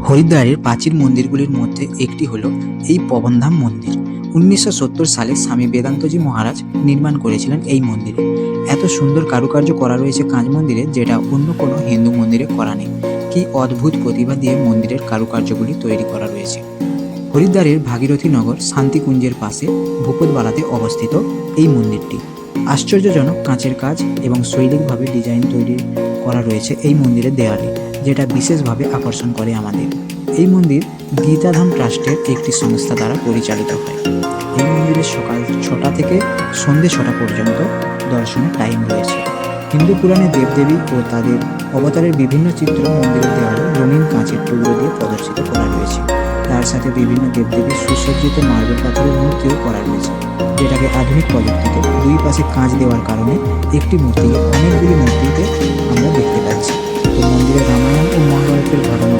হরিদ্বারের প্রাচীন মন্দিরগুলির মধ্যে একটি হলো এই পবনধাম মন্দির। 1970 সালে স্বামী বেদান্তজি মহারাজ নির্মাণ করেছিলেন এই মন্দিরে। এত সুন্দর কারুকার্য করা রয়েছে কাঁচ মন্দিরে, যেটা অন্য কোনো হিন্দু মন্দিরে করা নেই। কি অদ্ভুত প্রতিভা দিয়ে মন্দিরের কারুকার্যগুলি তৈরি করা রয়েছে। হরিদ্বারের ভাগীরথী নগর শান্তিকুঞ্জের পাশে ভূপতবালাতে অবস্থিত এই মন্দিরটি। আশ্চর্যজনক কাঁচের কাজ এবং শৈল্পিকভাবে ডিজাইন তৈরি করা রয়েছে এই মন্দিরের দেয়ালে, যেটা বিশেষভাবে আকর্ষণ করে আমাদের। এই মন্দির গীতাধাম ট্রাস্টের একটি সংস্থা দ্বারা পরিচালিত হয়। এই মন্দিরে সকাল 6টা থেকে সন্ধ্যে 6টা পর্যন্ত দর্শনের টাইম রয়েছে। হিন্দু পুরাণে দেবদেবী ও তাদের অবতারের বিভিন্ন চিত্র মন্দিরের দেওয়ালে রঙিন কাঁচের টুকরো দিয়ে প্রদর্শিত করা রয়েছে। তার সাথে বিভিন্ন দেবদেবীর সুসজ্জিত মার্বেল পাথরের মূর্তিও করা রয়েছে, যেটাকে আধুনিক প্রযুক্তিতে দুই পাশে কাঁচ দেওয়ার কারণে একটি মূর্তিকে অনেকগুলি মূর্তিতে আমরা দেখতে পাচ্ছি। তো মন্দিরে রামায়ণ ও মহাভারতের ঘটনা